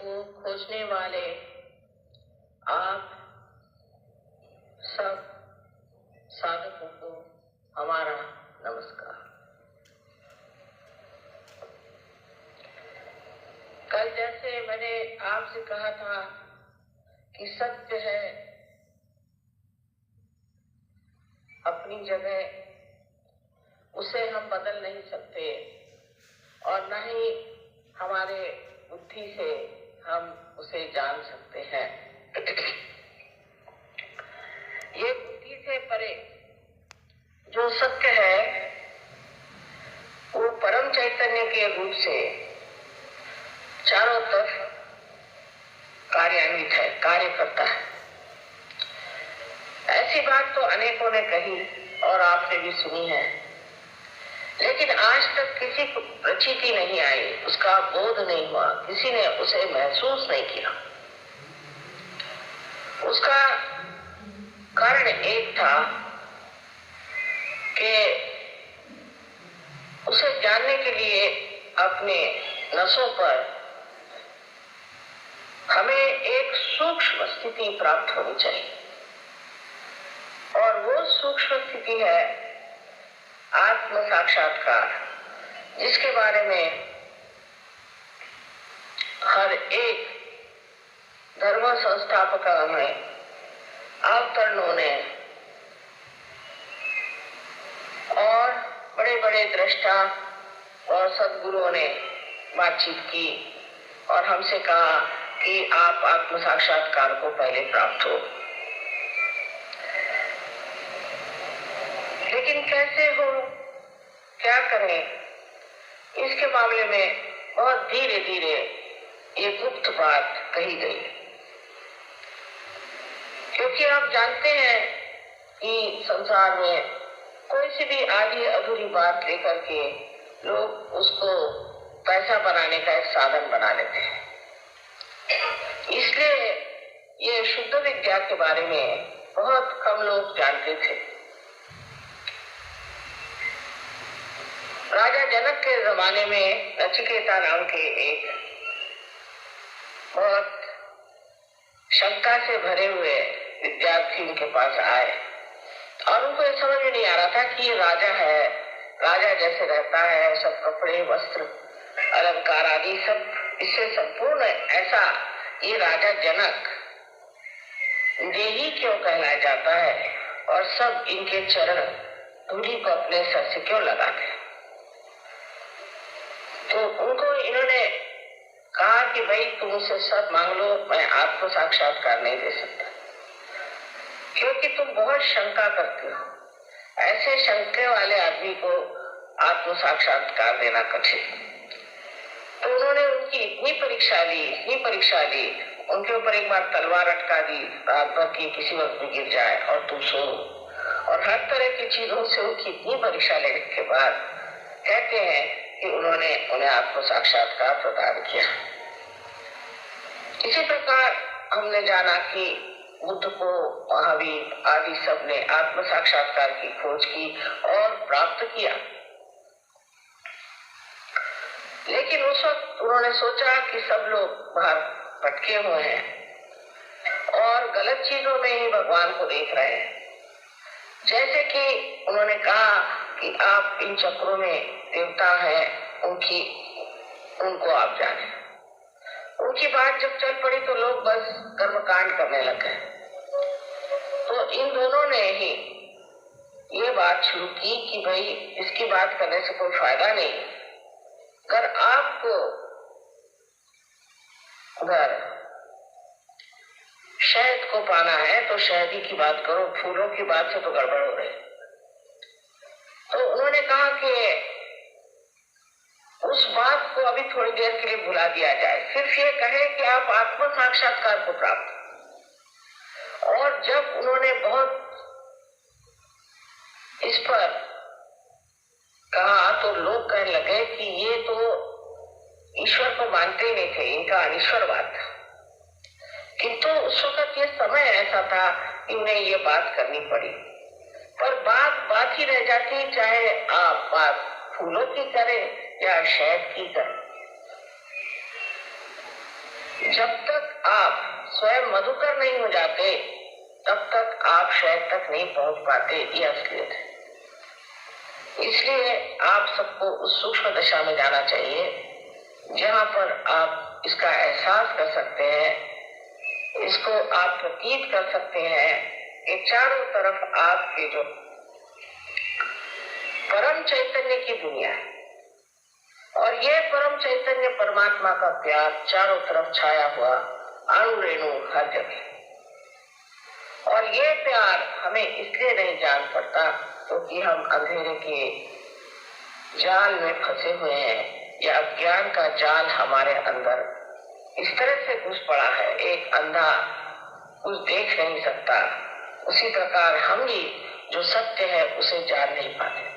को खोजने वाले आप सब साधकों को हमारा नमस्कार। कल जैसे मैंने आपसे कहा था कि सत्य है अपनी जगह, उसे हम बदल नहीं सकते और न ही हमारे बुद्धि से हम उसे जान सकते हैं। ये बुद्धि से परे जो सत्य है वो परम चैतन्य के रूप से चारों तरफ कार्यान्वित है, कार्य करता है। ऐसी बात तो अनेकों ने कही और आपने भी सुनी है, लेकिन आज तक किसी को प्रचीति नहीं आई, उसका बोध नहीं हुआ, किसी ने उसे महसूस नहीं किया। उसका कारण एक था कि उसे जानने के लिए अपने नसों पर हमें एक सूक्ष्म स्थिति प्राप्त होनी चाहिए, और वो सूक्ष्म स्थिति है आत्म साक्षात्कार, जिसके बारे में हर एक धर्म संस्थापकों ने, अवतरणों ने और बड़े बड़े दृष्टा और सद्गुरुओं ने बातचीत की और हमसे कहा कि आप आत्म साक्षात्कार को पहले प्राप्त हो। लेकिन कैसे हो, क्या करें, इसके मामले में बहुत धीरे धीरे ये गुप्त बात कही गई। क्योंकि आप जानते हैं कि संसार में कोई सी भी आधी अधूरी बात लेकर के लोग उसको पैसा बनाने का एक साधन बना लेते हैं। इसलिए ये शुद्ध विद्या के बारे में बहुत कम लोग जानते थे। राजा जनक के जमाने में नचिकेता नाम के एक बहुत शंका से भरे हुए विद्यार्थी उनके पास आए और उनको ये समझ में नहीं आ रहा था कि ये राजा है, राजा जैसे रहता है, सब कपड़े वस्त्र अलंकार आदि सब इससे संपूर्ण ऐसा ये राजा जनक देही क्यों कहलाया जाता है और सब इनके चरण धूलि को अपने सर से क्यों लगाते हैं। तो उनको इन्होंने कहा कि भाई तुम मुझसे सब मांग लो, मैं आत्म साक्षात्कार नहीं दे सकता, क्योंकि तुम बहुत शंका करते हो। ऐसे शंके वाले आदमी को आत्म साक्षात्कार देना कठिन। तो उन्होंने उनकी इतनी परीक्षा ली, उनके ऊपर एक बार तलवार अटका दी, रात भर की किसी वक्त भी गिर जाए और तुम सो, और हर तरह की चीजों से उनकी इतनी परीक्षा लेने के बाद कहते हैं कि उन्होंने उन्हें आत्म साक्षात्कार प्रदान किया। इसी प्रकार हमने जाना कि बुद्ध को, महावीर आदि सब ने आत्म साक्षात्कार की खोज की और प्राप्त किया। लेकिन उस वक्त उन्होंने सोचा कि सब लोग बाहर भटके हुए हैं और गलत चीजों में ही भगवान को देख रहे हैं। जैसे कि उन्होंने कहा कि आप इन चक्रों में देवता हैं, उनको आप जाने। उनकी बात जब चल पड़ी तो लोग बस कर्मकांड करने लगे। तो इन दोनों ने ही ये बात शुरू की कि भाई इसकी बात करने से कोई फायदा नहीं। अगर आपको अगर शहद को पाना है तो शहद ही की बात करो, फूलों की बात से तो गड़बड़ हो रही। तो उन्होंने कहा कि उस बात को अभी थोड़ी देर के लिए भुला दिया जाए, सिर्फ ये कहे कि आप आत्म साक्षात्कार को प्राप्त। और जब उन्होंने बहुत इस पर कहा तो लोग कहने लगे कि ये तो ईश्वर को मानते ही नहीं थे, इनका अनिश्वरवाद था। किंतु उस वक्त ये समय ऐसा था कि उन्हें ये बात करनी पड़ी, पर बात ही रह जाती, चाहे आप बात फूलों की करें या शहद की करें। जब तक आप स्वयं मधुकर नहीं हो जाते तब तक आप शहद तक नहीं पहुंच पाते, ये असलियत है। इसलिए आप सबको उस सूक्ष्म दशा में जाना चाहिए जहां पर आप इसका एहसास कर सकते हैं, इसको आप प्रतीत कर सकते हैं कि चारों तरफ आपके जो परम चैतन्य की दुनिया है और ये परम चैतन्य परमात्मा का प्यार चारों तरफ छाया हुआ, अणु रेणु हर जगह। और ये प्यार हमें इसलिए नहीं जान पड़ता क्योंकि हम अंधेरे के जाल में फंसे हुए हैं या अज्ञान का जाल हमारे अंदर इस तरह से घुस पड़ा है। एक अंधा कुछ देख नहीं सकता, उसी प्रकार हम भी जो सत्य है उसे जान नहीं पाते।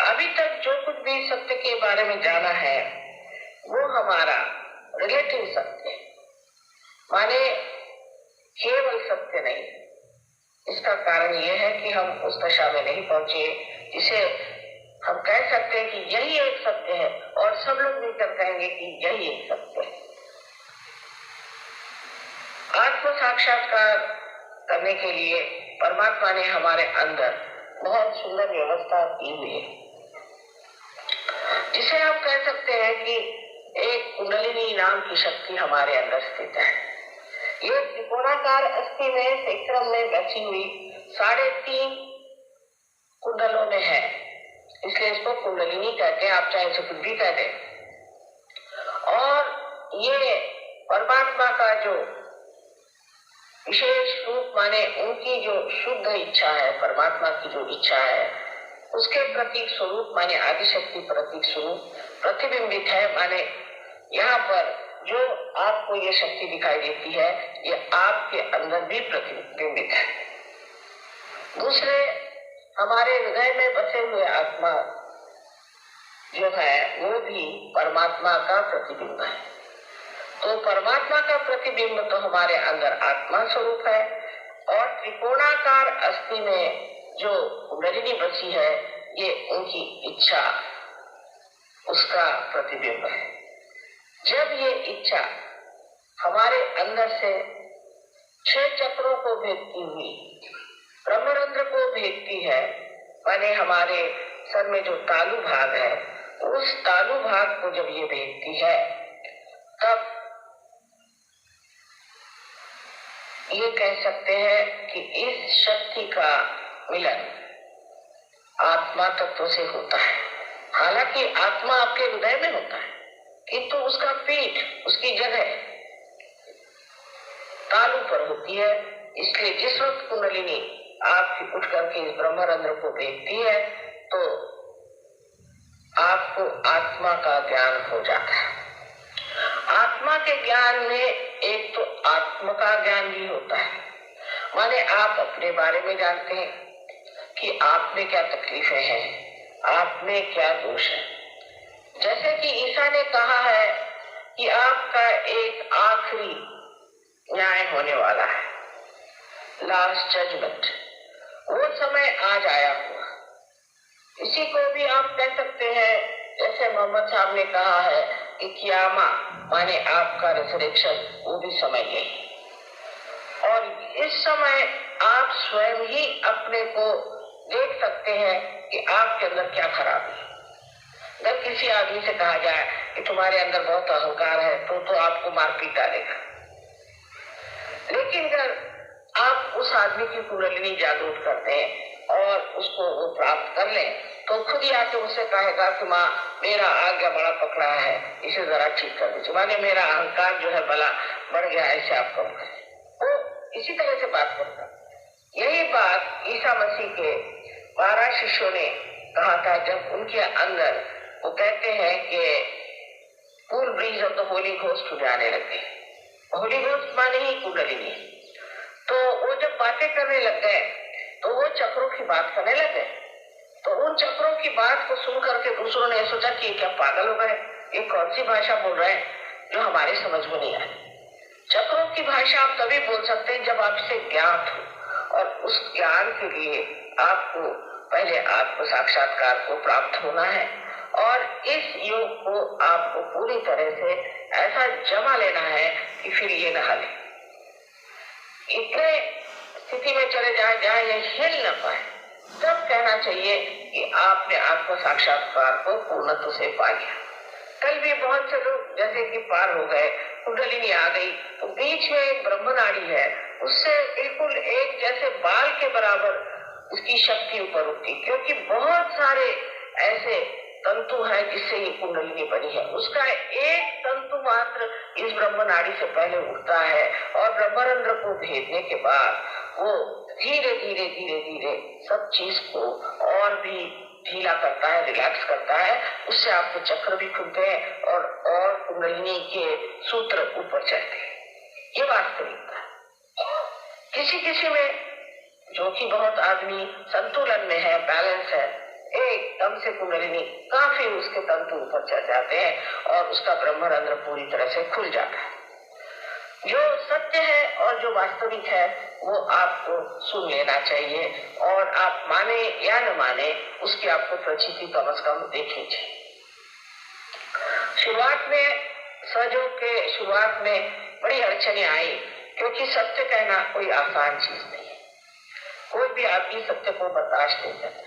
अभी तक जो कुछ भी सत्य के बारे में जाना है वो हमारा रिलेटिव सत्य है, माने केवल सत्य नहीं। इसका कारण यह है कि हम उस दशा में नहीं पहुंचे जिसे हम कह सकते हैं कि यही एक सत्य है और सब लोग मिलकर कहेंगे कि यही एक सत्य है। आत्म साक्षात्कार करने के लिए परमात्मा ने हमारे अंदर बहुत सुंदर व्यवस्था की हुई है, जिसे हम कह सकते हैं कि एक कुंडलिनी नाम की शक्ति हमारे अंदर स्थित है। ये त्रिकोणाकार अस्थि में सेक्रम में बची हुई 3.5 कुंडलों में है, इसलिए इसको कुंडलिनी कहते हैं, आप चाहे इसे कुछ भी कह दें। और ये परमात्मा का जो विशेष रूप माने उनकी जो शुद्ध इच्छा है, परमात्मा की जो इच्छा है उसके प्रतीक स्वरूप माने आदिशक्ति प्रतीक स्वरूप प्रतिबिंबित है। माने यहाँ पर जो आपको ये शक्ति दिखाई देती है ये आपके अंदर भी प्रतिबिंबित है। दूसरे, हमारे हृदय में बसे हुए आत्मा जो है वो भी परमात्मा का प्रतिबिंब है। तो परमात्मा का प्रतिबिंब तो हमारे अंदर आत्मा स्वरूप है और त्रिकोणाकार अस्थि में जो कुंडलिनी बची है ये उनकी इच्छा, उसका प्रतिबिंब है। जब ये इच्छा हमारे अंदर से 6 चक्रों को भेदती हुई ब्रह्मरंध्र को भेदती है, माने हमारे सर में जो तालु भाग है उस तालु भाग को जब ये भेदती है तब ये कह सकते हैं कि इस शक्ति का मिलन आत्मा तत्व से होता है। हालांकि आत्मा आपके हृदय में होता है किंतु उसका पीठ, उसकी जगह तालु पर होती है। इसलिए जिस वक्त कुंडलिनी आपकी उठ करके इस ब्रह्मरंध्र को भेजती है तो आपको आत्मा का ज्ञान हो जाता है। आत्मा के ज्ञान में एक तो आत्म का ज्ञान भी होता है, माने आप अपने बारे में जानते हैं कि आप में क्या तकलीफें हैं, आप में क्या दोष है। जैसे कि ईसा ने कहा है कि आपका एक आखिरी न्याय होने वाला है, लास्ट जजमेंट, वो समय आज आया हुआ। इसी को भी आप कह सकते हैं जैसे मोहम्मद साहब ने कहा है कि कियामा माने आपका रिजरेक्शन, वो भी समय यही। और इस समय आप स्वयं ही अपने को देख सकते हैं कि आपके अंदर क्या खराबी है। अगर किसी आदमी से कहा जाए कि तुम्हारे अंदर बहुत अहंकार है तो आपको मारपीट डालेगा, लेकिन अगर आप उस आदमी की कुंडलिनी जागरूक करते हैं और उसको वो प्राप्त कर लें तो खुद ही आके उससे कहेगा कि माँ मेरा आज्ञा बड़ा पकड़ा है, इसे जरा ठीक कर दीजिए, माने मेरा अहंकार जो है बला बढ़ गया, ऐसे आप कम करें। वो इसी तरह से बात करता। यही बात ईसा मसीह के 12 शिष्यों ने कहा था जब उनके अंदर वो कहते हैं कि full breeze of the Holy Ghost जाने लगे। होली घोस्ट माने ही कुंडलिनी। तो वो जब बातें करने लग गए तो वो चक्रों की बात करने लगे। तो उन चक्रों की बात को सुन करके दूसरों ने सोचा कि क्या पागल हो गए, ये कौन सी भाषा बोल रहे हैं जो हमारे समझ में नहीं आई। चक्रों की भाषा आप तभी बोल सकते हैं जब आपसे ज्ञात हो, और उस ज्ञान के लिए आपको पहले आत्म साक्षात्कार को प्राप्त होना है और इस योग को आपको पूरी तरह से ऐसा जमा लेना है कि फिर ये न हिले, इतने स्थिति में चले जाए जहां ये हिल न पाए, तब कहना चाहिए कि आपने आत्म साक्षात्कार को पूर्णत्व से पा लिया। कल भी बहुत से लोग जैसे कि पार हो गए, कुंडलिनी आ गई, तो बीच में एक ब्रह्म नाड़ी है, उससे बिल्कुल एक जैसे बाल के बराबर उसकी शक्ति ऊपर उठती, क्योंकि बहुत सारे ऐसे तंतु है जिससे ये कुंडलिनी बनी है। उसका एक तंतु मात्र इस ब्रह्म नाड़ी से पहले उठता है और ब्रह्मरंध्र को भेदने के बाद वो धीरे धीरे धीरे धीरे सब चीज को और भी ढीला करता है, रिलैक्स करता है। उससे आपके चक्र भी खुलते हैं और कुंडलिनी के सूत्र ऊपर चढ़ते हैं। ये वास्तविकता है। किसी किसी में जो कि बहुत आदमी संतुलन में है, बैलेंस है, एकदम से कुंडलिनी काफी उसके तंतु ऊपर चढ़ जाते हैं और उसका ब्रह्मरंध्र पूरी तरह से खुल जाता है। जो सत्य है और जो वास्तविक है वो आपको सुन लेना चाहिए और आप माने या न माने उसकी आपको प्रचिति कम से कम देखनी चाहिए। शुरुआत में सहयोग के शुरुआत में बड़ी अड़चने आई, क्योंकि सत्य कहना कोई आसान चीज नहीं है। कोई भी आदमी सत्य को बर्दाश्त नहीं करता।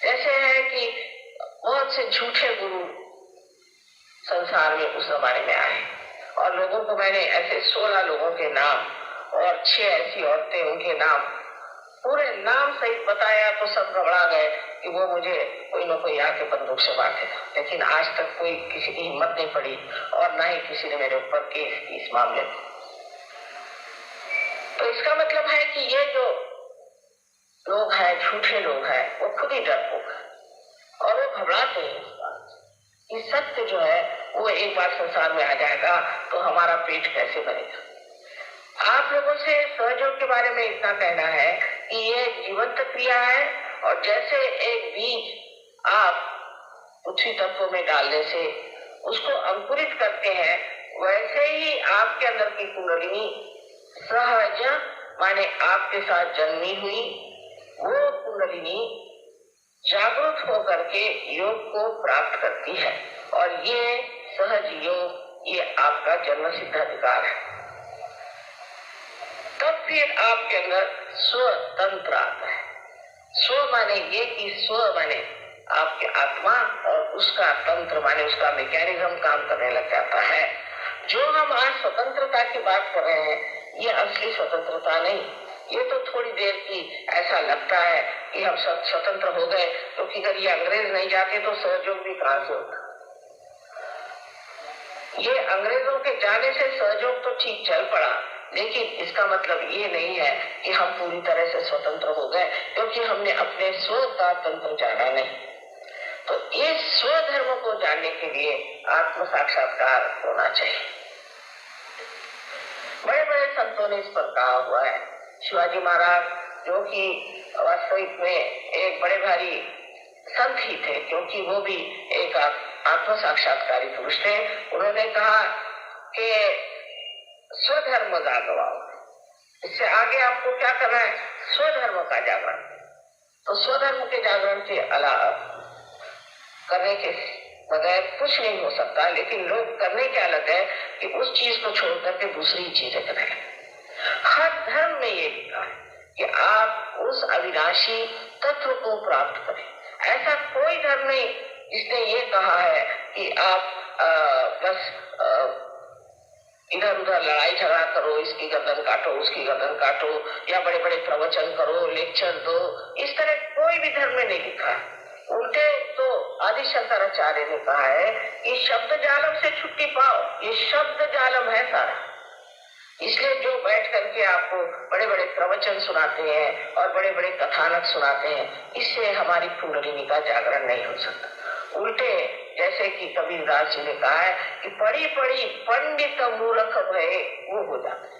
जैसे है कि बहुत से झूठे गुरु संसार में उस जमाने में आए और लोगों को मैंने ऐसे 16 लोगों के नाम और 6 ऐसी औरतें, उनके नाम पूरे नाम सहित बताया तो सब घबरा गए कि वो मुझे कोई न कोई आके बंदूक से मारेगा। लेकिन आज तक कोई किसी की हिम्मत नहीं पड़ी और ना ही किसी ने मेरे ऊपर केस की इस मामले में। तो इसका मतलब है कि ये जो लोग हैं, झूठे लोग हैं, वो खुद ही डरपोक है और वो घबराते हैं इस बात से कि सत्य जो है वो एक बार संसार में आ जाएगा तो हमारा पेट कैसे भरेगा। आप लोगों से सहयोग के बारे में इतना कहना है कि ये जीवंत क्रिया है और जैसे एक बीज आप पृथ्वी तत्व में डालने से उसको अंकुरित करते हैं, वैसे ही आपके अंदर की कुंडलिनी सहज माने आपके साथ जन्मी हुई वो कुंडलिनी जागरूक होकर के योग को प्राप्त करती है और ये सहज योग ये आपका जन्म सिद्ध अधिकार है। तब फिर आपके अंदर स्वतंत्र आता है। स्व माने ये कि स्व माने आपके आत्मा और उसका तंत्र माने उसका मैकेनिज्म काम करने लग जाता है। जो हम आज स्वतंत्रता की बात कर रहे हैं ये असली स्वतंत्रता नहीं, ये तो थोड़ी देर की ऐसा लगता है कि हम सब स्वतंत्र हो गए, क्योंकि अगर ये अंग्रेज नहीं जाते तो सहयोग भी कहां से होता। ये अंग्रेजों के जाने से सहयोग तो ठीक चल पड़ा, लेकिन इसका मतलब ये नहीं है कि हम पूरी तरह से स्वतंत्र हो गए, क्योंकि हमने अपने स्व का तंत्र जाना नहीं। तो इस स्वधर्म को जानने के लिए आत्म साक्षात्कार होना चाहिए। बड़े बड़े संतों ने इस पर कहा हुआ है। शिवाजी महाराज जो कि वास्तविक में एक बड़े भारी संत ही थे, क्योंकि वो भी एक आत्म साक्षात्कारी पुरुष थे। उन्होंने कहा कि स्वधर्म जागवाओ, इससे आगे आपको क्या करना है, स्वधर्म का जागरण। तो स्वधर्म के जागरण के अलावा करने के बगैर कुछ नहीं हो सकता, लेकिन लोग करने क्या लगे कि उस चीज को छोड़ करके दूसरी चीजें करने लगे। हर धर्म में ये लिखा है कि आप उस अविनाशी तत्व को प्राप्त करें। ऐसा कोई धर्म नहीं जिसने ये कहा है कि आप बस इधर उधर लड़ाई झगड़ा करो, इसकी गर्दन काटो, उसकी गर्दन काटो, या बड़े बड़े प्रवचन करो, लेक्चर दो। इस तरह कोई भी धर्म में नहीं लिखा। उल्टे तो आदि शंकराचार्य ने कहा है कि शब्द जालम से छुट्टी पाओ। ये शब्द जालम है सारा। इसलिए जो बैठ करके आपको बड़े बड़े प्रवचन सुनाते हैं और बड़े बड़े कथानक सुनाते हैं, इससे हमारी कुंडलिनी का जागरण नहीं हो सकता। उल्टे जैसे कि कबीरदास जी ने कहा है कि पढ़ी पढ़ी पंडित मूर्ख भये, वो हो जाता है।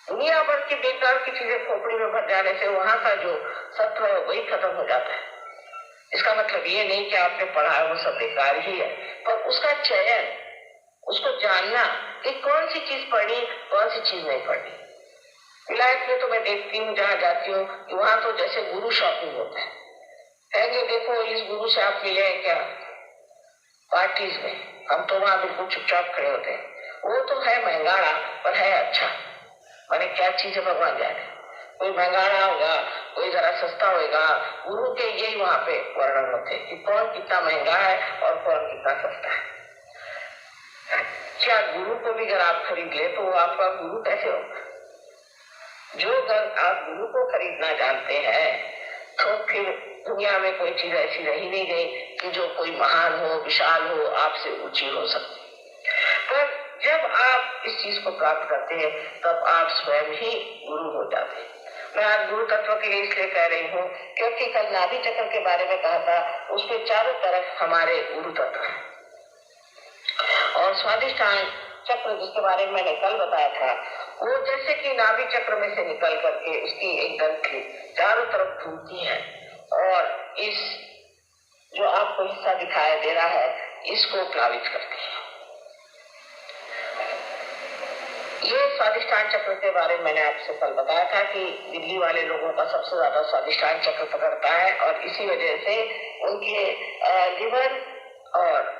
दुनिया भर की बेकार की चीजें खोपड़ी में भर जाने से वहां का जो सत्व है वही खत्म हो जाता है। इसका मतलब ये नहीं कि आपने पढ़ा है वो सब बेकार ही है, पर उसका चयन, उसको जानना कि कौन सी चीज पढ़ी, कौन सी चीज नहीं पढ़ी। विलायत में तो मैं देखती हूँ, जहाँ जाती हूँ कि वहां तो जैसे गुरु शॉपिंग होता है। कहेंगे देखो इस गुरु से आप मिले क्या, पार्टीज में, हम तो वहां बिल्कुल चुपचाप खड़े होते हैं। वो तो है महंगाड़ा पर है अच्छा, माने क्या चीज है भगवान जाने। कोई महंगाड़ा होगा, कोई जरा सस्ता होगा, गुरु के यही वहां पे वर्णन होते कि कौन कितना महंगा है और कौन कितना सस्ता है। क्या गुरु को भी अगर आप खरीद ले तो वो आपका गुरु कैसे होगा? जो अगर आप गुरु को खरीदना जानते हैं तो फिर दुनिया में कोई चीज ऐसी रही नहीं गई कि जो कोई महान हो, विशाल हो, आपसे ऊंची हो सकती। पर जब आप इस चीज को प्राप्त करते हैं तब आप स्वयं ही गुरु हो जाते हैं। मैं आज गुरु तत्व के लिए इसलिए कह रही हूँ क्योंकि कल नाभि चक्र के बारे में कहा था, उसके चारों तरफ हमारे गुरु तत्व है। और स्वादिष्ठान चक्र जिसके बारे में मैंने कल बताया था, वो जैसे कि नाभि चक्र में से निकल करके उसकी एक ग्रंथि चारों तरफ घूमती है और इस जो आपको हिस्सा दिखाई दे रहा है इसको प्लावित करती है। ये स्वादिष्ठान चक्र के बारे में मैंने आपसे कल बताया था कि दिल्ली वाले लोगों का सबसे ज्यादा स्वादिष्ठान चक्र पकड़ता है और इसी वजह से उनके लिवर और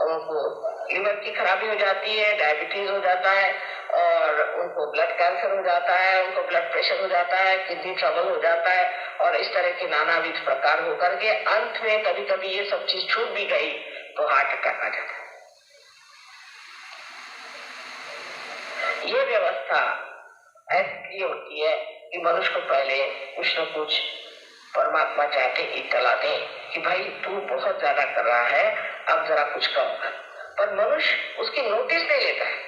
उनको लिवर की खराबी हो जाती है, डायबिटीज हो जाता है और उनको ब्लड कैंसर हो जाता है, उनको ब्लड प्रेशर हो जाता है, किडनी ट्रबल हो जाता है और इस तरह के नानाविध प्रकार होकर के अंत में कभी कभी ये सब चीज छूट भी गई तो हार्ट अटैक आ जाता है। ये व्यवस्था ऐसी होती है कि मनुष्य को पहले कुछ न कुछ परमात्मा चाहते इतला दे कि भाई तू बहुत ज्यादा कर रहा है, अब जरा कुछ कम कर। पर मनुष्य उसकी नोटिस नहीं लेता है।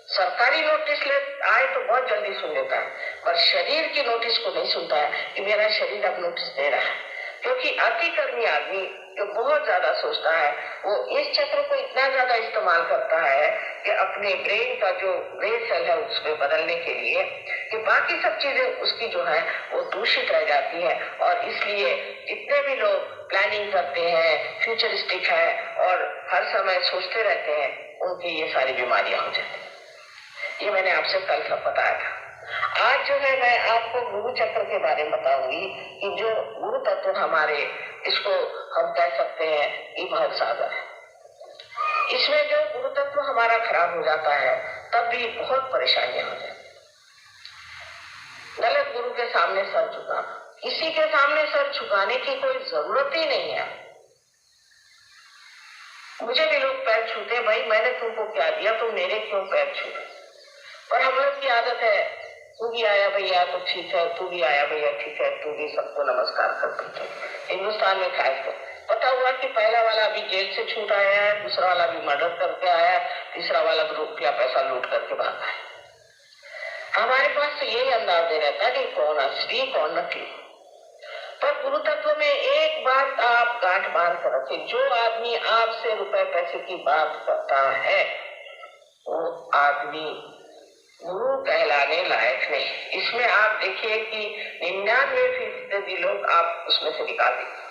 सरकारी नोटिस ले आए तो बहुत जल्दी सुन लेता है, पर शरीर की नोटिस को नहीं सुनता है कि मेरा शरीर अब नोटिस दे रहा है। क्योंकि अतिकर्मी आदमी जो बहुत ज्यादा सोचता है वो इस चक्र को इतना ज्यादा इस्तेमाल करता है कि अपने ब्रेन का जो ब्रेन सेल है उसमें बदलने के लिए कि बाकी सब चीजें उसकी जो है वो दूषित रह जाती है। और इसलिए जितने भी लोग प्लानिंग करते हैं, फ्यूचरिस्टिक है और हर समय सोचते रहते हैं, उनकी ये सारी बीमारियां हो जाती है। ये मैंने आपसे कल सब बताया था। आज जो है मैं आपको गुरु चक्र के बारे में बताऊंगी कि जो गुरु तत्व हमारे, इसको हम कह सकते हैं कि भव सागर है। इसमें जो गुरु तत्व हमारा खराब हो जाता है तब भी बहुत परेशानियां हो जाती। गलत गुरु के सामने सर झुकाना, किसी के सामने सर झुकाने की कोई जरूरत ही नहीं है। मुझे भी लोग पैर छूते, भाई मैंने तुमको क्या दिया, तुम मेरे क्यों पैर छूते। पर हम लोग की आदत है, तू भी आया भैया तो ठीक है, तू भी आया भैया ठीक है, तू भी सबको नमस्कार करते थे। हिंदुस्तान में खास कर पता हुआ कि पहला वाला अभी जेल से छूट आया है, दूसरा वाला भी मर्डर करके आया, तीसरा वाला रुपया पैसा लूट करके भागा है। हमारे पास तो यही अंदाज रहता है कि कौन असली कौन नकली। पर गुरु तत्व में एक बात आप गांठ बांध कर रखे, जो आदमी आपसे रुपए पैसे की बात करता है वो आदमी गुरु कहलाने लायक नहीं। इसमें आप देखिए कि 99% लोग आप उसमें से निकाल देंगे।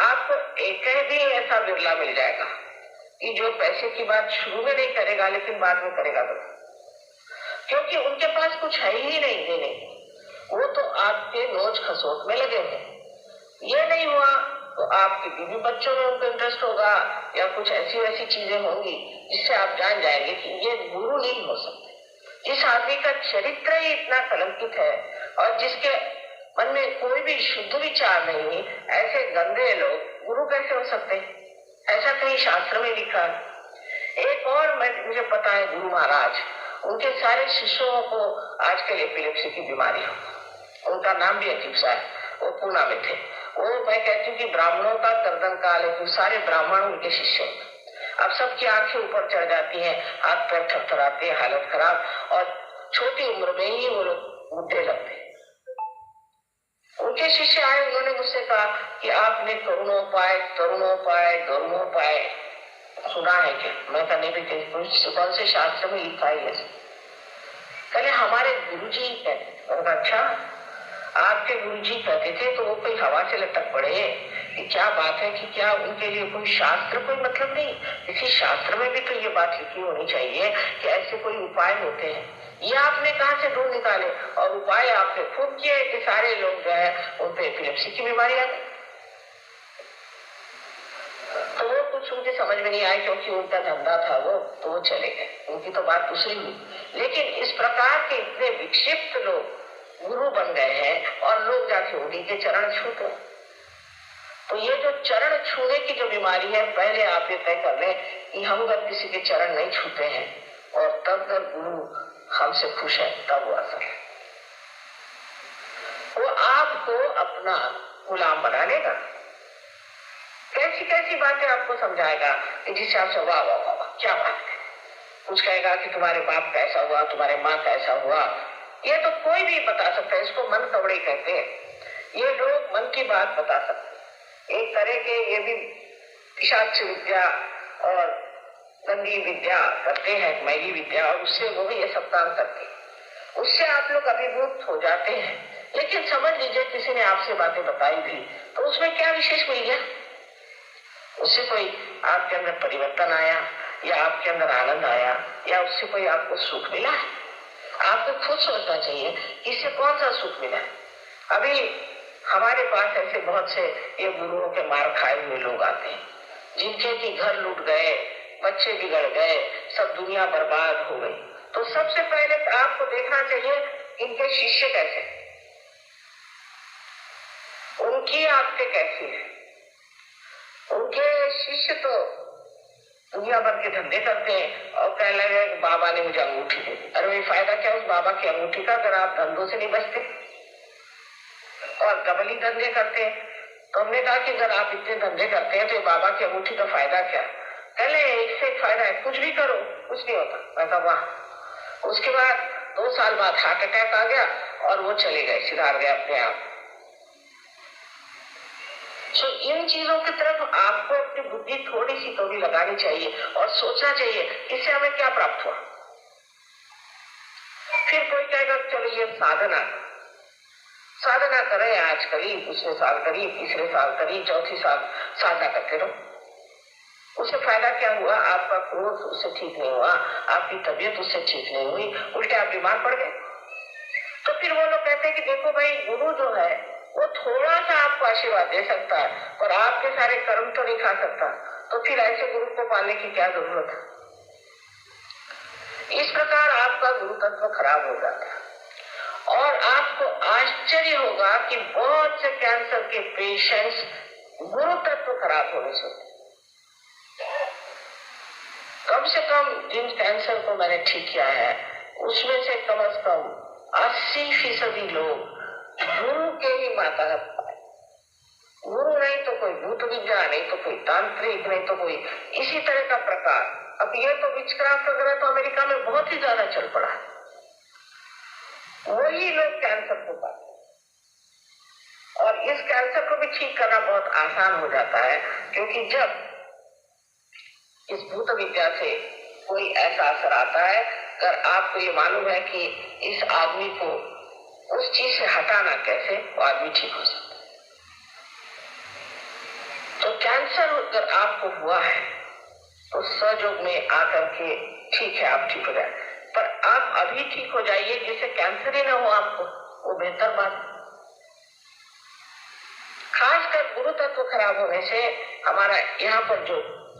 आपको एक भी ऐसा बिरला मिल जाएगा कि जो पैसे की बात शुरू में नहीं करेगा लेकिन बाद में करेगा तो, क्योंकि उनके पास कुछ है ही नहीं देने, वो तो आपके नोच खसोट में लगे हैं। ये नहीं हुआ तो आपके बीवी बच्चों में उनको इंटरेस्ट होगा या कुछ ऐसी वैसी चीजें होंगी जिससे आप जान जाएंगे कि ये गुरु नहीं हो सकते। जिस आदमी का चरित्र ही इतना कलंकित है और जिसके मन में कोई भी शुद्ध विचार नहीं, ऐसे गंदे लोग गुरु कैसे हो सकते हैं? ऐसा कहीं शास्त्र में लिखा है। एक और मुझे पता है, गुरु महाराज, उनके सारे शिष्यों को आजकल एपिलेप्सी की बीमारी हो, उनका नाम भी अजीब सा है, वो पूना में थे। वो मैं कहती हूँ कि ब्राह्मणों का कर्दन काल है, सारे ब्राह्मण उनके शिष्य। अब सबकी आंखें ऊपर चढ़ जाती हैं, हाथ पैर थरथराते हैं, हालत खराब, और छोटी उम्र में ही वो लोग बुढ़े लगते। उनके शिष्य आए, उन्होंने मुझसे कहा कि आपने करुणोपाय गरुणोपाय सुना है क्या? मैं कहने भी कौन से शास्त्र में लिखा है? कहले हमारे गुरुजी कहते। अच्छा, आपके गुरुजी कहते थे तो वो कोई हवा से लटक पड़े कि क्या बात है कि क्या उनके लिए कोई शास्त्र कोई मतलब नहीं? किसी शास्त्र में भी तो ये बात लिखी होनी चाहिए कि ऐसे कोई उपाय होते हैं। ये आपने कहाँ से ढूंढ निकाले? और उपाय आपने खूब किए कि सारे लोग जो है उन पे एपिलेप्सी की बीमारी आ गई। तो वो कुछ उनकी समझ में नहीं आई, क्योंकि उनका धंधा था वो, तो वो चले गए, उनकी तो बात दूसरी हुई। लेकिन इस प्रकार के इतने विक्षिप्त लोग गुरु बन गए हैं और लोग जाके उन्हीं के चरण छूते। तो ये जो चरण छूने की जो बीमारी है, पहले आप ये तय कर लें कि हम अगर किसी के चरण नहीं छूते हैं और तब अगर गुरु हमसे खुश है, तब वो असर है। वो आपको अपना गुलाम बना लेगा, कैसी कैसी बातें आपको समझाएगा कि जिससे आप सब वाह वाह वाह क्या बात है। कुछ कहेगा कि तुम्हारे बाप कैसा हुआ, तुम्हारे माँ कैसा हुआ, ये तो कोई भी बता सकता है, इसको मन कवड़े कहते हैं। ये लोग मन की बात बता सकते हैं, एक तरह के ये भी पिशाच विद्या और गंदी विद्या करते हैं, मैली विद्या, और उससे वो भी ये सब काम करते हैं। उससे आप लोग अभिभूत हो जाते हैं। लेकिन समझ लीजिए किसी ने आपसे बातें बताई भी, तो उसमें क्या विशेष मिल गया? उससे कोई आपके अंदर परिवर्तन आया, या आपके अंदर आनंद आया, या उससे कोई आपको सुख मिला है? आपको खुद सोचना चाहिए इससे कौन सा सुख मिला है। अभी हमारे पास ऐसे बहुत से ये गुरुओं के मार खाए हुए लोग आते हैं, जिनके की घर लूट गए, बच्चे बिगड़ गए, सब दुनिया बर्बाद हो गई। तो सबसे पहले तो आपको देखना चाहिए इनके शिष्य कैसे, उनकी आपके कैसी है। उनके शिष्य तो दुनिया भर के धंधे करते हैं और कहने लगे बाबा ने मुझे अंगूठी दे दी। अरे भाई फायदा क्या उस बाबा की अंगूठी का, अगर आप धंधों से नहीं बचते और डबली धंधे करते हैं। तो हमने कहा कि अगर आप इतने धंधे करते हैं तो बाबा की अंगूठी का फायदा क्या? कहले इससे फायदा है, कुछ भी करो कुछ नहीं होता। मैं कहा वाह। उसके बाद 2 साल बाद हार्ट अटैक आ गया और वो चले गए, सुधार गए अपने आप। तो इन चीजों की तरफ आपको अपनी बुद्धि थोड़ी सी तो भी लगानी चाहिए और सोचना चाहिए इससे हमें क्या प्राप्त हुआ। फिर कोई कहेगा चलो ये साधना करें, आज करी, दूसरे साल करी, तीसरे साल करी, चौथी साल साधना करते रहो। उससे फायदा क्या हुआ? आपका क्रोध उससे ठीक नहीं हुआ, आपकी तबीयत उससे ठीक नहीं हुई, उल्टे आप बीमार पड़ गए। तो फिर वो लोग कहते हैं कि देखो भाई गुरु जो है वो थोड़ा सा आपको आशीर्वाद दे सकता है और आपके सारे कर्म तो नहीं खा सकता। तो फिर ऐसे गुरु को पालने की क्या जरूरत है? इस प्रकार आपका गुरु तत्व खराब हो जाता है और आपको आश्चर्य होगा कि बहुत से कैंसर के पेशेंट्स गुरु तत्व खराब होने से, कम से कम जिन कैंसर को मैंने ठीक किया है उसमें से कम 80% लोग गुरु के ही मातहत पाए। गुरु नहीं तो कोई भूत विद्या, नहीं तो कोई तांत्रिक, नहीं तो कोई इसी तरह का प्रकार। अब ये तो विचक्राफ्ट वगैरह तो अमेरिका में बहुत ही ज्यादा चल पड़ा है, वही लोग कैंसर को पाते। और इस कैंसर को भी ठीक करना बहुत आसान हो जाता है, क्योंकि जब इस भूत विद्या से कोई ऐसा असर आता है, अगर आपको ये मालूम है कि इस आदमी को उस चीज से हटाना कैसे, वो आदमी ठीक हो सकता है। तो कैंसर अगर आपको हुआ है तो सहयोग में आकर के ठीक है आप ठीक हो जाए, पर आप अभी ठीक हो जाइए जिससे कैंसर ही ना हो आपको, वो बेहतर बात। खासकर गुरु तत्व खराब होने से हमारा यहाँ पर जो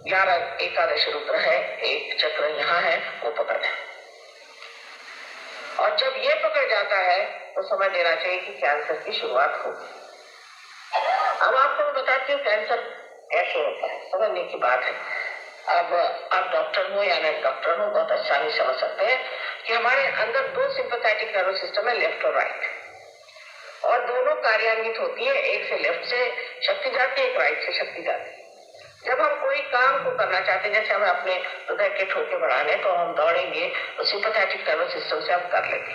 11 एकादश रुद्र है, एक चक्र यहाँ है, वो पकड़ जाए। और जब ये पकड़ जाता है तो समझ लेना चाहिए कि कैंसर की शुरुआत होगी। अब आपको मैं बताती हूँ कैंसर कैसे होता है, समझने की बात है। अब आप डॉक्टर हो या नहीं डॉक्टर हो, बहुत आसानी समझ सकते हैं कि हमारे अंदर 2 सिंपैथेटिक नर्वस सिस्टम है, लेफ्ट और राइट, और दोनों कार्यान्वित होती है। एक से लेफ्ट से शक्ति जाती है, एक राइट से शक्ति जाती है। जब हम कोई काम को करना चाहते हैं, जैसे हमें अपने हृदय के ठोके बढ़ाने, तो हम दौड़ेंगे तो सिंपैथेटिक नर्वस सिस्टम से हम कर लेंगे।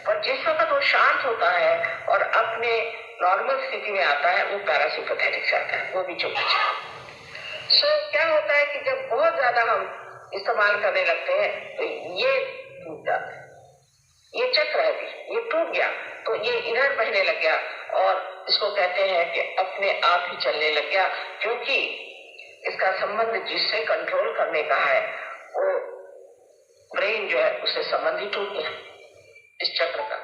पर जिस वक्त वो शांत होता है और अपने नॉर्मल स्थिति में आता है, वो पैरासिम्पैथेटिक से आता है, वो भी चुप जाता। सो क्या होता है कि जब बहुत ज्यादा हम इस्तेमाल करने लगते हैं तो ये टूट जाता है, ये चक्र है ये टूट गया, तो ये इधर बहने लग गया और इसको कहते हैं कि अपने आप ही चलने लग गया, क्योंकि इसका संबंध जिससे कंट्रोल करने का है वो ब्रेन जो है उससे संबंध ही टूट गया इस चक्र का।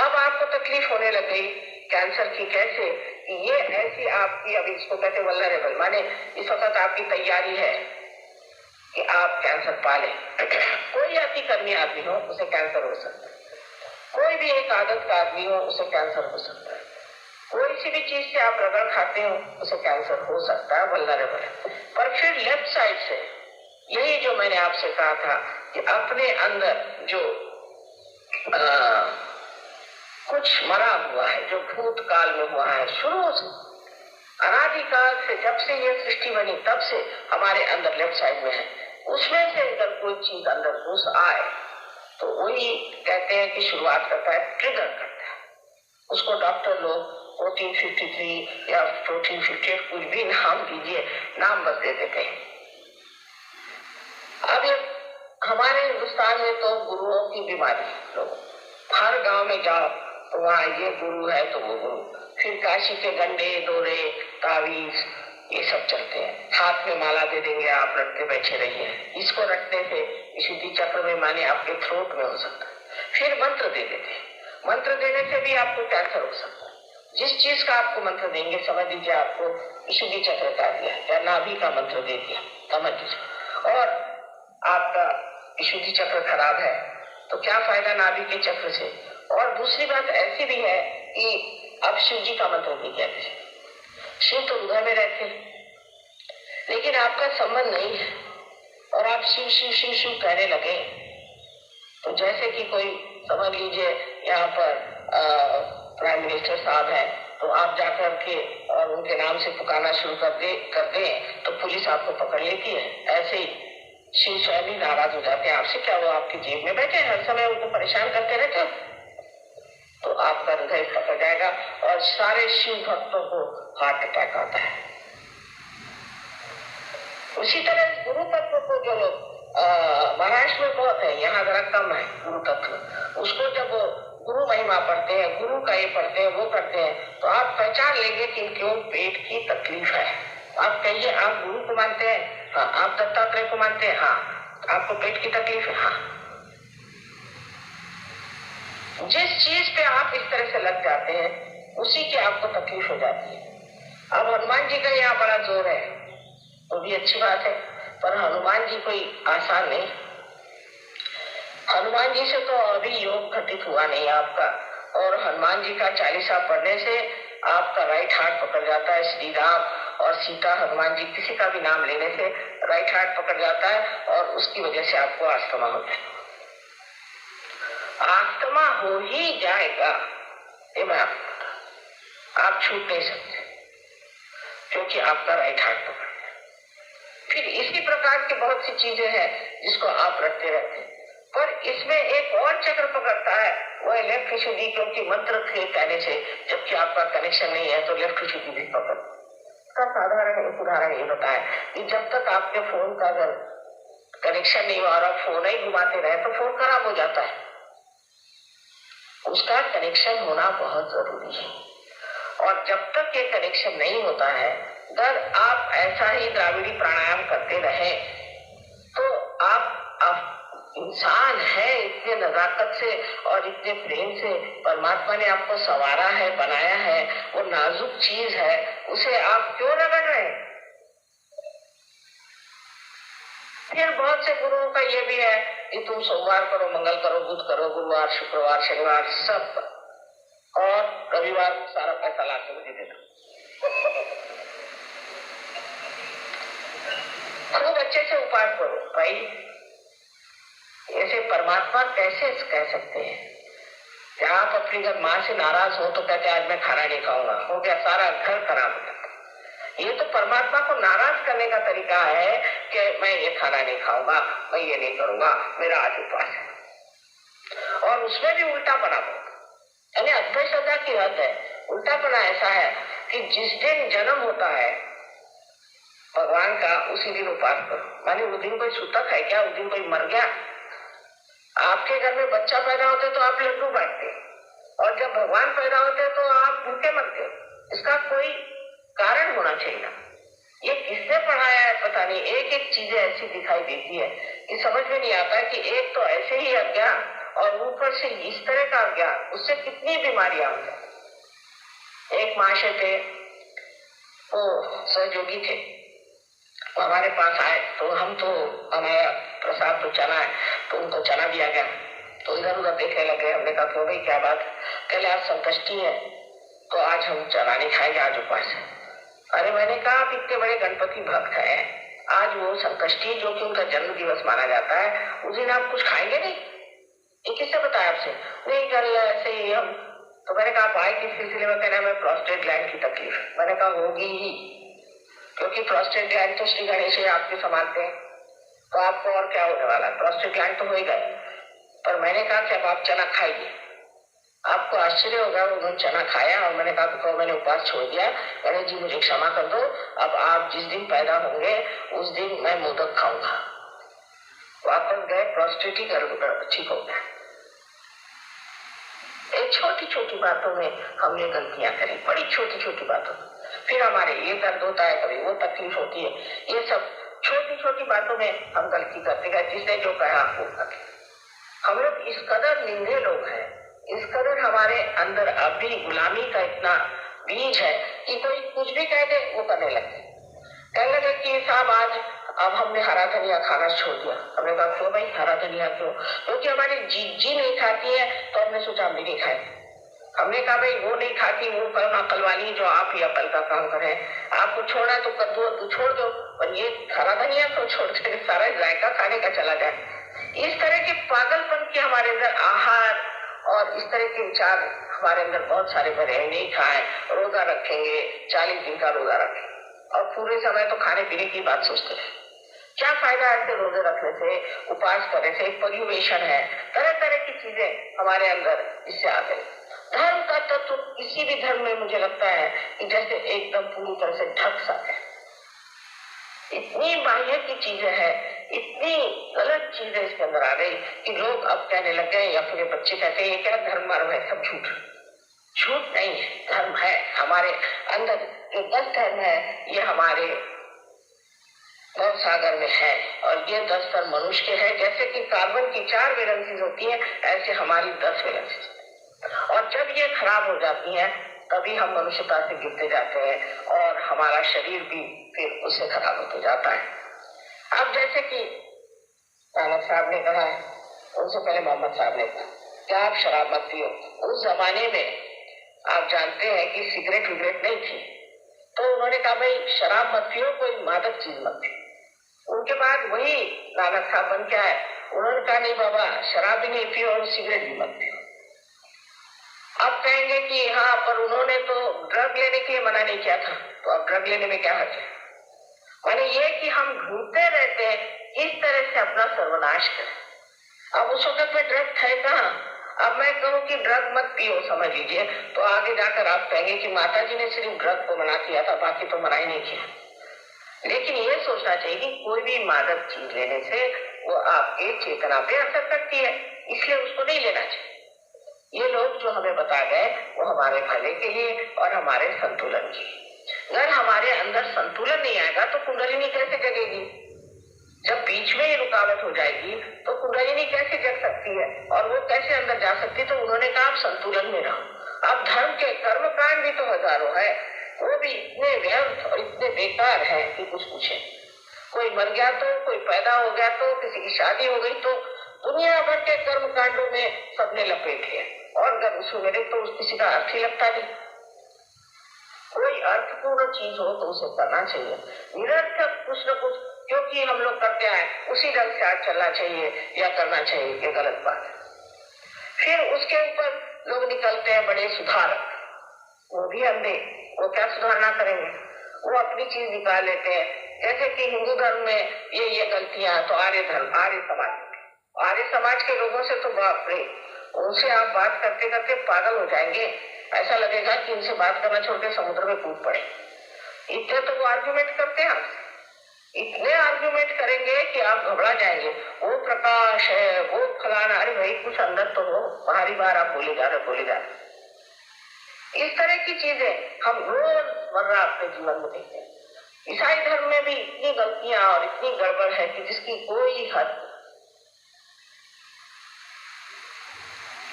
अब आपको तकलीफ होने लग गई कैंसर की, कैसे कि ये ऐसी आपकी, अभी इसको कहते हैं वल्नरेबल, माने इस वक्त आपकी तैयारी है कि आप कैंसर पाले। कोई अतिकर्मी आदमी हो उसे कैंसर हो सकता है, कोई भी एक आदत का आदमी हो उसे कैंसर हो सकता है, कोई सी भी चीज से आप रगड़ खाते हो उसे कैंसर हो सकता है, वल्नरेबल है। पर फिर लेफ्ट साइड से यही जो मैंने आपसे कहा था कि अपने अंदर जो कुछ मरा हुआ है, जो भूतकाल में हुआ है, शुरू से अनादिकाल से, जब से ये सृष्टि बनी तब से हमारे अंदर लेफ्ट साइड में है, उसमें से अगर कोई चीज अंदर घुस आए तो वही कहते हैं कि शुरुआत करता है, ट्रिगर करता है। उसको डॉक्टर लोग प्रोटीन 53 या प्रोटीन 58 कुछ भी नाम दीजिए, नाम बस दे देते हैं। अब ये हमारे हिंदुस्तान में तो गुरुओं की बीमारी, लोग हर गांव में जाओ तो वहाँ ये गुरु है तो वो गुरु, फिर काशी के गंडे दौरे तावीज ये सब चलते हैं, हाथ में माला दे देंगे, आप रखते बैठे रहिए, इसको रखने से विशुद्धि चक्र में माने आपके थ्रोट में हो सकता है। फिर मंत्र दे देते हैं, मंत्र देने से भी आपको कैंसर हो सकता है। जिस चीज का आपको मंत्र देंगे, समझ लीजिए आपको विशुद्धि चक्र का दिया या नाभि का मंत्र दे दिया, समझ लीजिए, और आपका विशुद्धि चक्र खराब है तो क्या फायदा नाभि के चक्र से। और दूसरी बात ऐसी भी है कि अब शिव जी का मंत्र दे दिया, शिव तो हृदय में रहते हैं लेकिन आपका संबंध नहीं है और आप शिव शिव शिव शिव कहने लगे, तो जैसे कि कोई समझ लीजिए यहाँ पर प्राइम मिनिस्टर साहब है तो आप जाकर के और उनके नाम से पुकारना शुरू कर दे तो पुलिस आपको पकड़ लेती है। ऐसे ही शिव स्वयं ही नाराज हो जाते हैं आपसे, क्या वो आपकी जेब में बैठे हर समय उनको परेशान करते रहते हो, तो आपका हृदय पकड़ जाएगा और सारे शिव भक्तों को हार्ट अटैक आता है। उसी तरह गुरु तत्व को जो लोग महाराष्ट्र में बहुत है, यहाँ जरा कम है गुरु तत्व, उसको जब गुरु महिमा पढ़ते हैं, गुरु का ये पढ़ते हैं, वो करते हैं, तो आप पहचान लेंगे कि इनको पेट की तकलीफ है। आप कहिए आप गुरु को मानते हैं, हाँ। आप दत्तात्रेय को मानते हैं, हाँ। आपको पेट की तकलीफ है, हाँ। जिस चीज पे आप इस तरह से लग जाते हैं उसी की आपको तकलीफ हो जाती है। अब हनुमान जी का यहाँ बड़ा जोर है तो भी अच्छी बात है, पर हनुमान जी कोई आसान नहीं। हनुमान जी से तो अभी योग घटित हुआ नहीं आपका, और हनुमान जी का चालीसा पढ़ने से आपका राइट हार्ट पकड़ जाता है। श्री राम और सीता, हनुमान जी किसी का भी नाम लेने से राइट हार्ट पकड़ जाता है और उसकी वजह से आपको अस्थमा होता है। अस्थमा हो ही जाएगा, ये मैं आप छूट नहीं सकते क्योंकि आपका राइट हार्ट पकड़। फिर इसी प्रकार की बहुत सी चीजें हैं जिसको आप रखते रहते हैं, पर इसमें एक और चक्र पकड़ता है, वो है लेफ्ट विशुद्धि, क्योंकि मंत्र के कहने से जबकि आपका कनेक्शन नहीं है तो लेफ्ट विशुद्धि भी पकड़। का साधारण एक उदाहरण ये बताया कि जब तक आपके फोन का अगर कनेक्शन नहीं हुआ और आप फोन ही घुमाते रहे तो फोन खराब हो जाता है। उसका कनेक्शन होना बहुत जरूरी है, और जब तक ये कनेक्शन नहीं होता है, अगर आप ऐसा ही द्राविड़ी प्राणायाम करते रहे तो आप इंसान है, इतने नजाकत से और इतने प्रेम से परमात्मा ने आपको संवारा है, बनाया है, वो नाजुक चीज है, उसे आप क्यों रगड़ रहे हैं। फिर बहुत से गुरुओं का ये भी है कि तुम सोमवार करो, मंगल करो, बुध करो, गुरुवार, शुक्रवार, शनिवार सब, और रविवार सारा पैसा ला के मुझे दे दो। खूब अच्छे से उपाय करो भाई। ऐसे परमात्मा कैसे कह सकते हैं कि आप अपनी जब माँ से नाराज हो तो कहते आज मैं खाना नहीं खाऊंगा, हो गया सारा घर खराब हो जाता। ये तो परमात्मा को नाराज करने का तरीका है कि मैं ये खाना नहीं खाऊंगा, मैं ये नहीं करूंगा, मेरा आज उपवास है। और उसमें भी उल्टा पना यानी अद्वैत श्रद्धा की हद है। उल्टा पना ऐसा है कि जिस दिन जन्म होता है भगवान का उसी दिन उपवास करो, माने उस दिन कोई सूतक है क्या, उस दिन कोई मर गया। आपके घर में बच्चा पैदा होते तो आप लड्डू बांटते, और जब भगवान पैदा होते तो आप भूखे मरते। इसका कोई कारण होना चाहिए ना। ये किसने पढ़ाया है पता नहीं, एक एक चीजें ऐसी दिखाई देती है कि समझ में नहीं आता कि एक तो ऐसे ही अज्ञान और ऊपर से इस तरह का अज्ञान, उससे कितनी बीमारियां हो जाए। एक महाशय थे, वो सहयोगी थे, वो हमारे पास आए तो हमारा प्रसाद तो चना है, तो उनको चना दिया गया, तो इधर उधर देखने लगे। हमने कहा क्यों भाई क्या बात? कहले आज संकष्टी है तो आज हम चना नहीं खाएंगे, आज उपवास है। अरे मैंने कहा आप इतने बड़े गणपति भक्त हैं, आज वो संकष्टी जो कि उनका जन्म दिवस माना जाता है, उस दिन आप कुछ खाएंगे नहीं? ये किससे बताया आपसे? नहीं कल ऐसे ही हम। तो मैंने कहा आप आए किस सिलसिले में? कहना मैं प्रोस्टेट ग्लैंड की तकलीफ। मैंने कहा होगी ही, क्योंकि प्रोस्टेट ग्लैंड तो श्री गणेश आपके समानते हैं, तो आपको और क्या होने वाला? प्रोस्टेट ग्लैंड तो हो ही गए। पर मैंने कहा कि अब आप चना खाइए। आपको आश्चर्य होगा, उन्होंने चना खाया और मैंने कहा मैंने उपवास छोड़ दिया, गणेश जी मुझे क्षमा कर दो, अब आप जिस दिन पैदा होंगे उस दिन मैं मोदक खाऊंगा। वापस गए, प्रोस्टेट ही ठीक हो गया। एक छोटी छोटी बातों में हमने गलतियां करी, बड़ी छोटी छोटी बातों में। फिर हमारे ये दर्द होता है, कभी वो तकलीफ होती है, ये सब छोटी छोटी बातों में हम गलती करते गए, जिसने जो कहा वो करते। हम लोग इस कदर निंदे लोग हैं, इस कदर हमारे अंदर अभी गुलामी का इतना बीज है कि कोई कुछ भी कह दे वो करने लगे। कहने लगे कि साहब आज अब हमने हरा धनिया खाना छोड़ दिया। हमने कहा क्यों भाई हरा धनिया क्यों? क्योंकि हमारी जीजी नहीं खाती है, तो हमने सोचा हम भी नहीं खाए। हमने कहा भाई वो नहीं खाती, वो कल वाली जो आप ही अपल का काम करें, आपको छोड़ना है तो कद्दू तो छोड़ दो, और ये हरा धनिया तो छोड़ दे, सारा जायका खाने का चला जाए। इस तरह के पागलपन के हमारे अंदर आहार और इस तरह के विचार हमारे अंदर बहुत सारे भरे हैं। नहीं खाए, रोजा रखेंगे, 40 दिन का रोजा रखेंगे और पूरे समय तो खाने पीने की बात सोचते हैं। क्या फायदा ऐसे रोजे रखने से, उपवास करने से? पर्युवेशन है, तरह तरह की चीजें हमारे अंदर इससे आ गई। धर्म का तत्व किसी भी धर्म में मुझे लगता है कि जैसे एकदम पूरी तरह से ढक सा है। इतनी बाह्य की चीजें हैं, इतनी गलत चीजें इसके अंदर आ गई कि लोग अब कहने लग गए, या फिर बच्चे कहते हैं ये क्या धर्म मर्म है, सब झूठ। झूठ नहीं है, धर्म है। हमारे अंदर जो 10 धर्म है ये हमारे भव सागर में है, और ये 10 धर्म मनुष्य के हैं। जैसे कि कार्बन की 4 वैलेंसीज होती है, ऐसे हमारी 10 वैलेंसीज, और जब ये खराब हो जाती है तभी हम मनुष्यता से गिरते जाते हैं और हमारा शरीर भी फिर उससे खराब होते जाता है। अब जैसे कि नानक साहब ने कहा है, उनसे पहले मोहम्मद साहब ने कहा कि आप शराब मत पियो। उस जमाने में आप जानते हैं कि सिगरेट विगरेट नहीं थी, तो उन्होंने कहा भाई शराब मत पियो, कोई मादक चीज मत पियो। उनके बाद वही नानक साहब बन के आए, उन्होंने कहा नहीं बाबा शराब भी नहीं पियो और सिगरेट भी मत पियो। अब कहेंगे कि हाँ पर उन्होंने तो ड्रग लेने के लिए मना नहीं किया था, तो अब ड्रग लेने में क्या हर्ज है? माने ये कि हम ढूंढते रहते हैं किस तरह से अपना सर्वनाश करें। अब उस वक्त में ड्रग है कहाँ? अब मैं कहूँ कि ड्रग मत पियो, समझ लीजिए, तो आगे जाकर आप कहेंगे कि माता जी ने सिर्फ ड्रग को मना किया था, बाकी तो मना ही नहीं किया। लेकिन ये सोचना चाहिए कि कोई भी मादक चीज लेने से वो आपके चेतना पे असर करती है, इसलिए उसको नहीं लेना चाहिए। ये लोग जो हमें बता गए वो हमारे भले के लिए और हमारे संतुलन के लिए। अगर हमारे अंदर संतुलन नहीं आएगा तो कुंडलिनी कैसे जगेगी? जब बीच में ही रुकावट हो जाएगी तो कुंडलिनी कैसे जग सकती है और वो कैसे अंदर जा सकती है? तो उन्होंने कहा आप संतुलन में रहो। अब धर्म के कर्म कांड भी तो हजारों है, वो भी इतने व्यर्थ और इतने बेकार है कि कुछ पूछे। कोई मर गया तो, कोई पैदा हो गया तो, किसी की शादी हो गई तो, दुनिया भर के कर्म कांडों में सबने लपेट लिया, और जब सुबह तो किसी का अर्थ ही लगता नहीं। कोई अर्थपूर्ण चीज हो तो उसे करना चाहिए, निरर्थक कुछ न कुछ क्योंकि हम लोग करते आए उसी ढंग से आज चलना चाहिए या करना चाहिए, ये गलत बात है। फिर उसके ऊपर लोग निकलते हैं बड़े सुधारक, वो भी अंधे, वो क्या सुधारना करेंगे? वो अपनी चीज निकाल लेते हैं। जैसे कि हिंदू धर्म में ये गलतियां, तो आर्य समाज के लोगों से तो बाप रे, उनसे आप बात करते करते पागल हो जाएंगे, ऐसा लगेगा कि उनसे बात करना छोड़ के समुद्र में कूद पड़े। इतने तो वो आर्ग्यूमेंट करते हैं, इतने आर्ग्यूमेंट करेंगे कि आप घबरा जाएंगे। वो प्रकाश है, वो फलाना, अरे भाई कुछ अंदर तो हो, बाहरी बार आप बोले जा रहे। इस तरह की चीजें हम रोजमर्रा अपने जीवन में देखते हैं। ईसाई धर्म में भी इतनी गलतियां और इतनी गड़बड़ है कि जिसकी कोई हद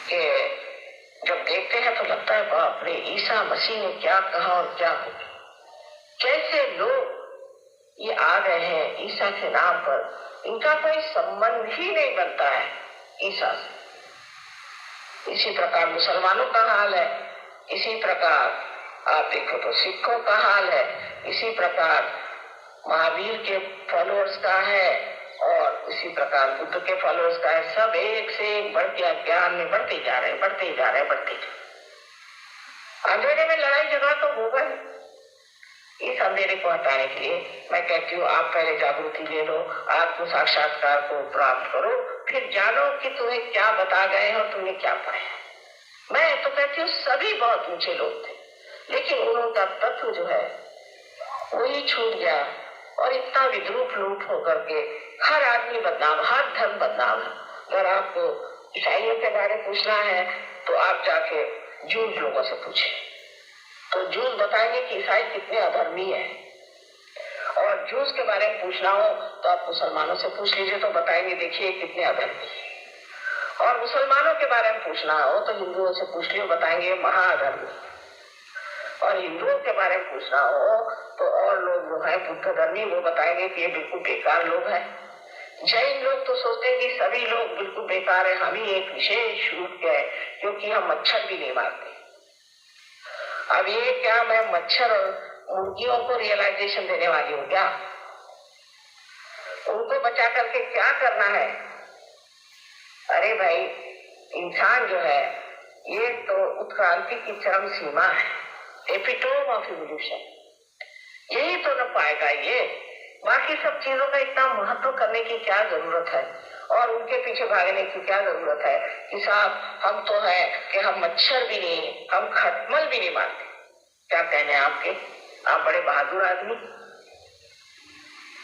के जब देखते हैं तो लगता है बाप रे, ईसा मसीह ने क्या कहा और क्या हो, कैसे लोग ये आ गए हैं ईसा के नाम पर, इनका कोई संबंध ही नहीं बनता है ईसा से। इसी प्रकार मुसलमानों का हाल है, इसी प्रकार आप देखो तो सिखों का हाल है, इसी प्रकार महावीर के फॉलोअर्स का है और इसी प्रकार बुद्ध के फॉलोअर्स का है। सब एक से एक बढ़ के अज्ञान में बढ़ते जा रहे हैं, बढ़ते जा रहे हैं, बढ़ते जा रहे। अंधेरे में लड़ाई झगड़ा तो होगा ही। इस अंधेरे को हटाने के लिए मैं कहती हूँ आप पहले जागृति ले लो, आत्म साक्षात्कार को प्राप्त करो, फिर जानो कि तुम्हें क्या बता गए और तुमने क्या पाया। मैं तो कहती हूँ सभी बहुत ऊंचे लोग थे, लेकिन उनका तत्व जो है वही छूट गया और इतना विद्रूप लूट होकर के हर आदमी बदनाम, हर धर्म बदनाम है। अगर आपको ईसाइयों के बारे में पूछना है तो आप जाके जूस लोगों से पूछे तो जूस बताएंगे कि ईसाई कितने अधर्मी है, और जूस के बारे में पूछना हो तो आप मुसलमानों से पूछ लीजिए तो बताएंगे देखिए कितने अधर्मी है, और मुसलमानों के बारे में पूछना हो तो हिंदुओं से पूछ लियो बताएंगे महाअधर्मी, और हिंदुओं के बारे में पूछना हो तो और लोग जो है बुद्ध धर्मी वो बताएंगे कि ये बिल्कुल बेकार लोग हैं। जैन लोग तो सोचते हैं कि सभी लोग बिल्कुल बेकार है, हम ही एक विशेष रूप के है क्योंकि हम मच्छर भी नहीं मारते। अब ये क्या मैं मच्छर और मुर्गियों को रियलाइजेशन देने वाली हूँ क्या? उनको बचा करके क्या करना है? अरे भाई इंसान जो है ये तो उत्क्रांति की चरम सीमा है, एपिटोम ऑफ इवोल्यूशन। यही तो न पाएगा ये, बाकी सब चीजों का इतना महत्व करने की क्या जरूरत है और उनके पीछे भागने की क्या जरूरत है कि साहब हम तो है कि हम मच्छर भी नहीं, हम खटमल भी नहीं मारते। क्या कहने आपके, आप बड़े बहादुर आदमी।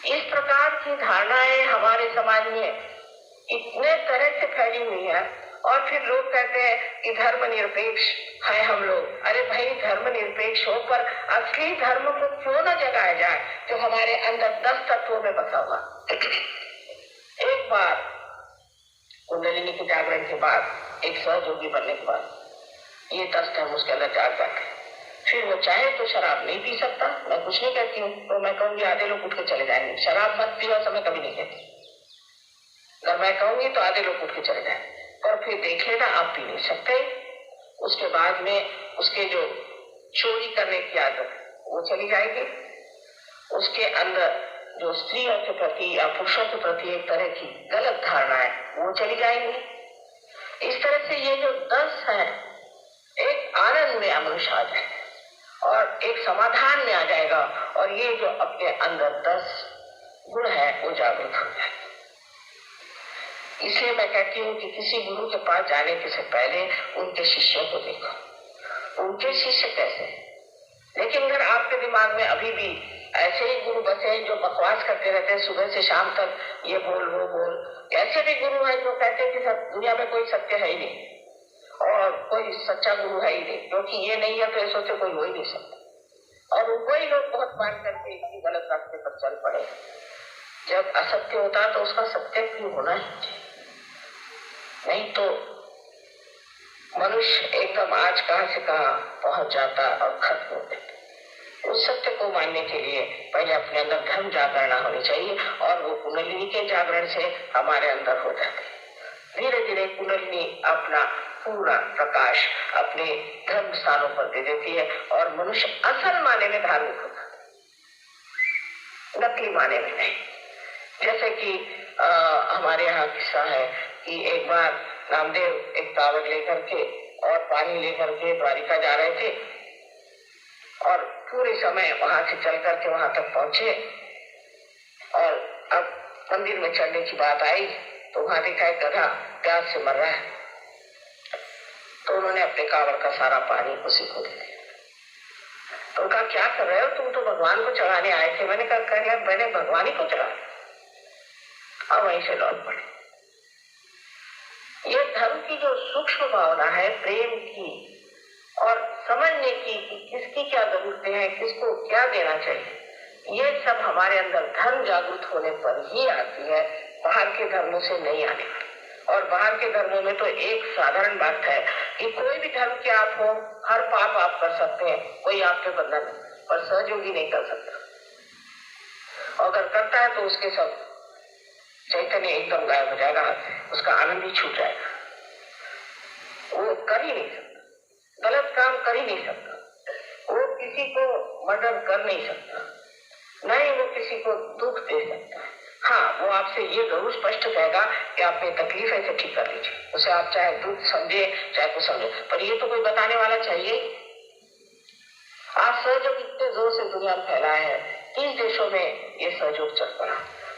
इस प्रकार की धारणाएं हमारे समाज में इतने तरह से फैली हुई है, और फिर लोग कहते हैं कि धर्मनिरपेक्ष है हम लोग। अरे भाई धर्मनिरपेक्ष हो पर असली धर्म को क्यों न जगाया जाए जो हमारे अंदर 10 तत्वों में बसा हुआ। एक बार कुंडलिनी के जागरण के बाद, एक सहयोगी बनने के बाद ये 10 धर्म उसके अंदर जाग जाते हैं। फिर वो चाहे तो शराब नहीं पी सकता, मैं कुछ नहीं कहती हूँ, तो मैं कहूंगी आधे लोग उठ के चले जाएंगे शराब मत पियो, समय कभी नहीं कहती। अगर मैं कहूंगी तो आधे लोग उठ के चले जाएंगे, और फिर देख लेना आप पी नहीं सकते। उसके बाद में उसके जो चोरी करने की आदत वो चली जाएगी, उसके अंदर जो स्त्रियों के प्रति या पुरुषों के प्रति एक तरह की गलत धारणा है वो चली जाएंगी। इस तरह से ये जो 10 है एक आनंद में मनुष्य आ जाएगा और एक समाधान में आ जाएगा, और ये जो अपने अंदर 10 गुण है वो जागृत हो जाएगा। इसलिए मैं कहती हूँ कि किसी गुरु के पास जाने से पहले उनके शिष्यों को देखो, उनके शिष्य कैसे। लेकिन अगर आपके दिमाग में अभी भी ऐसे ही गुरु बसे जो बकवास करते रहते हैं सुबह से शाम तक, ये बोल वो बोल, ऐसे भी गुरु है जो कहते हैं कि दुनिया में कोई सत्य है ही नहीं और कोई सच्चा गुरु है ही नहीं, क्योंकि ये नहीं है तो ये सोचे कोई हो ही नहीं सकता, और उनको ही लोग बहुत मान करके इसी गलत रास्ते पर चल पड़े। जब असत्य होता है तो उसका सत्य क्यों होना है? नहीं तो मनुष्य एकदम आज कहां से कहां पहुंच जाता और खत्म हो जाता। उस सत्य को मानने के लिए पहले अपने अंदर धर्म जागरण होनी चाहिए, और वो कुंडलिनी के जागरण से हमारे अंदर हो जाते हैं। धीरे धीरे कुंडलिनी अपना पूरा प्रकाश अपने धर्म स्थानों पर दे देती है और मनुष्य असल माने में धार्मिक होता है, नकली माने में नहीं। जैसे कि हमारे यहाँ किस्सा है कि एक बार नामदेव एक कावड़ लेकर के और पानी लेकर के द्वारिका जा रहे थे, और पूरे समय वहां से चल करके वहां तक पहुंचे, और अब मंदिर में चढ़ने की बात आई तो वहां देखा एक गधा प्यास से मर रहा है, तो उन्होंने अपने कावड़ का सारा पानी उसी को दे दिया। तो उनका क्या कर रहे हो, तुम तो भगवान को चढ़ाने आए थे। मैंने कहा मैंने भगवान ही को चढ़ाया, अब वहीं से लौट पड़े। ये धर्म की जो सूक्ष्म भावना है प्रेम की और समझने की कि किसकी क्या जरूरतें हैं, किसको क्या देना चाहिए, ये सब हमारे अंदर धर्म जागृत होने पर ही आती है, बाहर के धर्मों से नहीं आने वाली। और बाहर के धर्मों में तो एक साधारण बात है कि कोई भी धर्म के आप हो, हर पाप आप कर सकते हैं, कोई आप पे बंधन नहीं। पर सहयोगी नहीं कर सकता। और अगर करता है तो उसके सब चैतन्य एकदम गायब हो जाएगा, उसका आनंद ही छूट जाएगा, वो कर ही नहीं सकता, गलत काम कर ही नहीं सकता, वो किसी को मर्डर कर नहीं सकता, न ही वो किसी को दुख दे सकता है। हाँ, वो आपसे ये जरूर स्पष्ट कहेगा कि आपने तकलीफ है तो ठीक कर लीजिए, उसे आप चाहे दुख समझे चाहे कुछ समझे, पर ये तो कोई बताने वाला चाहिए। आज सहयोग इतने जोर से दुनिया में फैला है, 30 देशों में ये सहयोग चल पड़ा।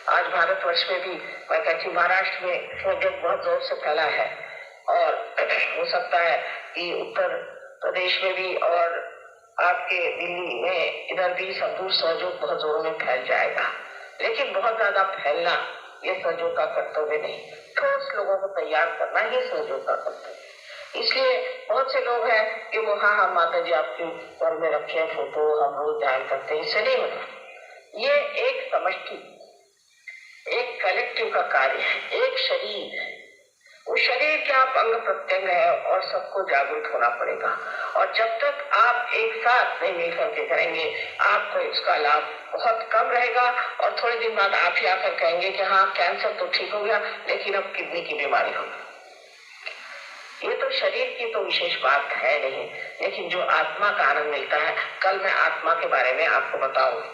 आज भारतवर्ष में भी मैं कहती हूँ महाराष्ट्र में सहयोग बहुत जोर से फैला है, और हो सकता है कि उत्तर प्रदेश में भी और आपके दिल्ली में इधर भी संपूर्ण सहयोग बहुत जोरों में फैल जाएगा। लेकिन बहुत ज्यादा फैलना ये सहयोग का कर्तव्य नहीं, ठोस लोगों को तैयार करना ही सहयोग का कर्तव्य। इसलिए बहुत से लोग हैं कि वो हाँ माता जी आपके घर में रखे फोटो, हम रोज ध्यान करते हैं, इससे नहीं होता। ये एक समष्टि, एक कलेक्टिव का कार्य है, एक शरीर है, वो शरीर के आप अंग प्रत्यंग है और सबको जागरूक होना पड़ेगा। और जब तक आप एक साथ नहीं मिल करके करेंगे, आपको इसका लाभ बहुत कम रहेगा, और थोड़े दिन बाद आप ही आकर कहेंगे कि हाँ कैंसर तो ठीक हो गया, लेकिन अब किडनी की बीमारी होगी। ये तो शरीर की तो विशेष बात है नहीं, लेकिन जो आत्मा का आनंद मिलता है, कल मैं आत्मा के बारे में आपको बताऊंगी।